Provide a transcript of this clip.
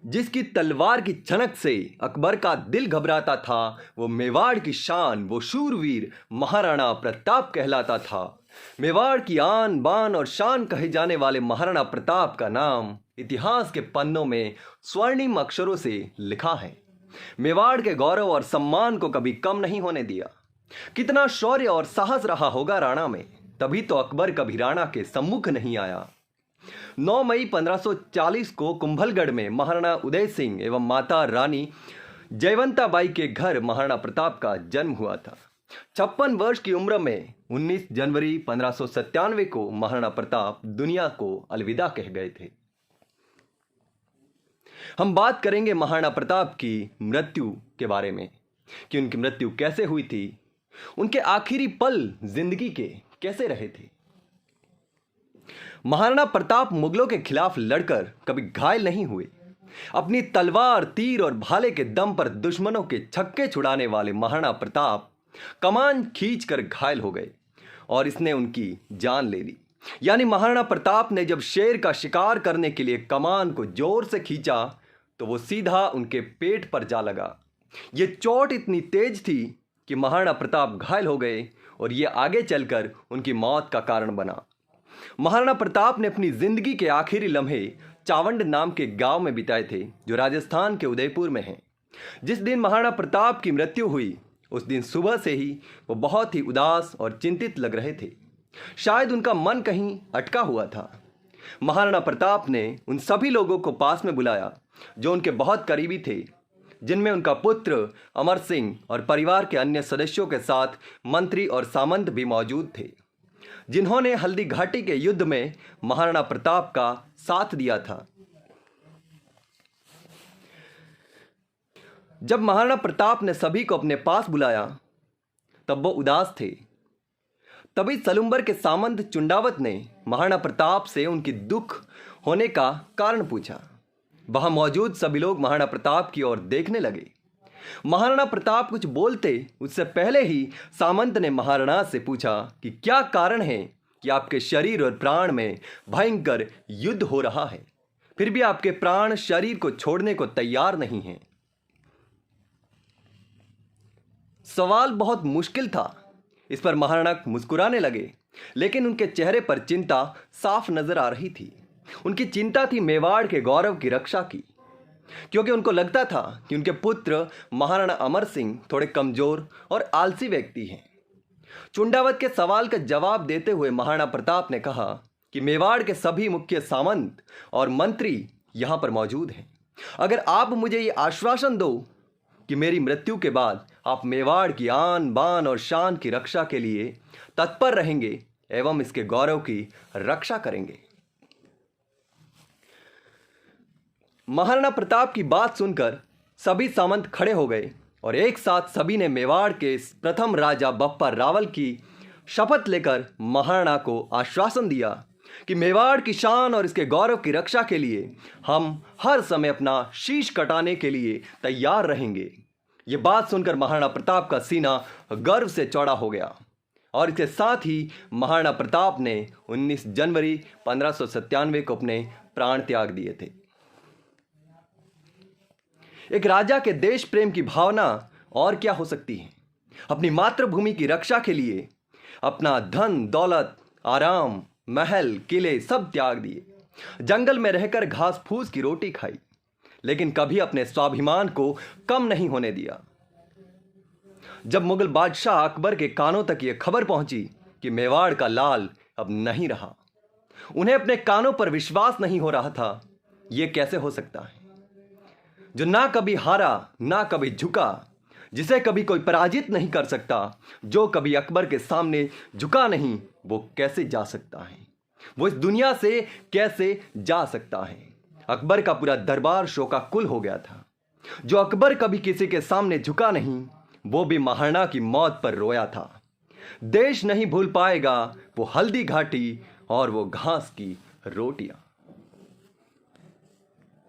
जिसकी तलवार की छनक से अकबर का दिल घबराता था, वो मेवाड़ की शान, वो शूरवीर महाराणा प्रताप कहलाता था। मेवाड़ की आन बान और शान कहे जाने वाले महाराणा प्रताप का नाम इतिहास के पन्नों में स्वर्णिम अक्षरों से लिखा है। मेवाड़ के गौरव और सम्मान को कभी कम नहीं होने दिया। कितना शौर्य और साहस रहा होगा राणा में, तभी तो अकबर कभी राणा के सम्मुख नहीं आया। 9 मई 1540 को कुंभलगढ़ में महाराणा उदय सिंह एवं माता रानी जयवंताबाई के घर महाराणा प्रताप का जन्म हुआ था। 56 वर्ष की उम्र में 19 जनवरी 1597 को महाराणा प्रताप दुनिया को अलविदा कह गए थे। हम बात करेंगे महाराणा प्रताप की मृत्यु के बारे में कि उनकी मृत्यु कैसे हुई थी, उनके आखिरी पल जिंदगी के कैसे रहे थे। महाराणा प्रताप मुगलों के खिलाफ लड़कर कभी घायल नहीं हुए। अपनी तलवार, तीर और भाले के दम पर दुश्मनों के छक्के छुड़ाने वाले महाराणा प्रताप कमान खींचकर घायल हो गए और इसने उनकी जान ले ली। यानी महाराणा प्रताप ने जब शेर का शिकार करने के लिए कमान को जोर से खींचा तो वो सीधा उनके पेट पर जा लगा। ये चोट इतनी तेज थी कि महाराणा प्रताप घायल हो गए और ये आगे चलकर उनकी मौत का कारण बना। महाराणा प्रताप ने अपनी जिंदगी के आखिरी लम्हे चावंड नाम के गांव में बिताए थे, जो राजस्थान के उदयपुर में है। जिस दिन महाराणा प्रताप की मृत्यु हुई उस दिन सुबह से ही वो बहुत ही उदास और चिंतित लग रहे थे। शायद उनका मन कहीं अटका हुआ था। महाराणा प्रताप ने उन सभी लोगों को पास में बुलाया जो उनके बहुत करीबी थे, जिनमें उनका पुत्र अमर सिंह और परिवार के अन्य सदस्यों के साथ मंत्री और सामंत भी मौजूद थे, जिन्होंने हल्दी घाटी के युद्ध में महाराणा प्रताप का साथ दिया था। जब महाराणा प्रताप ने सभी को अपने पास बुलाया तब वो उदास थे। तभी सलुंबर के सामंत चुंडावत ने महाराणा प्रताप से उनकी दुख होने का कारण पूछा। वहां मौजूद सभी लोग महाराणा प्रताप की ओर देखने लगे। महाराणा प्रताप कुछ बोलते उससे पहले ही सामंत ने महाराणा से पूछा कि क्या कारण है कि आपके शरीर और प्राण में भयंकर युद्ध हो रहा है, फिर भी आपके प्राण शरीर को छोड़ने को तैयार नहीं हैं। सवाल बहुत मुश्किल था। इस पर महाराणा मुस्कुराने लगे, लेकिन उनके चेहरे पर चिंता साफ नजर आ रही थी। उनकी चिंता थी मेवाड़ के गौरव की रक्षा की, क्योंकि उनको लगता था कि उनके पुत्र महाराणा अमर सिंह थोड़े कमजोर और आलसी व्यक्ति हैं। चुंडावत के सवाल का जवाब देते हुए महाराणा प्रताप ने कहा कि मेवाड़ के सभी मुख्य सामंत और मंत्री यहां पर मौजूद हैं। अगर आप मुझे ये आश्वासन दो कि मेरी मृत्यु के बाद आप मेवाड़ की आन बान और शान की रक्षा के लिए तत्पर रहेंगे एवं इसके गौरव की रक्षा करेंगे। महाराणा प्रताप की बात सुनकर सभी सामंत खड़े हो गए और एक साथ सभी ने मेवाड़ के प्रथम राजा बप्पा रावल की शपथ लेकर महाराणा को आश्वासन दिया कि मेवाड़ की शान और इसके गौरव की रक्षा के लिए हम हर समय अपना शीश कटाने के लिए तैयार रहेंगे। ये बात सुनकर महाराणा प्रताप का सीना गर्व से चौड़ा हो गया और इसके साथ ही महाराणा प्रताप ने 19 जनवरी 1597 को अपने प्राण त्याग दिए थे। एक राजा के देश प्रेम की भावना और क्या हो सकती है। अपनी मातृभूमि की रक्षा के लिए अपना धन दौलत, आराम, महल, किले सब त्याग दिए। जंगल में रहकर घास फूस की रोटी खाई, लेकिन कभी अपने स्वाभिमान को कम नहीं होने दिया। जब मुगल बादशाह अकबर के कानों तक यह खबर पहुंची कि मेवाड़ का लाल अब नहीं रहा, उन्हें अपने कानों पर विश्वास नहीं हो रहा था। यह कैसे हो सकता है? जो ना कभी हारा ना कभी झुका, जिसे कभी कोई पराजित नहीं कर सकता, जो कभी अकबर के सामने झुका नहीं, वो कैसे जा सकता है? वो इस दुनिया से कैसे जा सकता है? अकबर का पूरा दरबार शोकाकुल हो गया था। जो अकबर कभी किसी के सामने झुका नहीं, वो भी महाराणा की मौत पर रोया था। देश नहीं भूल पाएगा वो हल्दी घाटी और वो घास की रोटियां।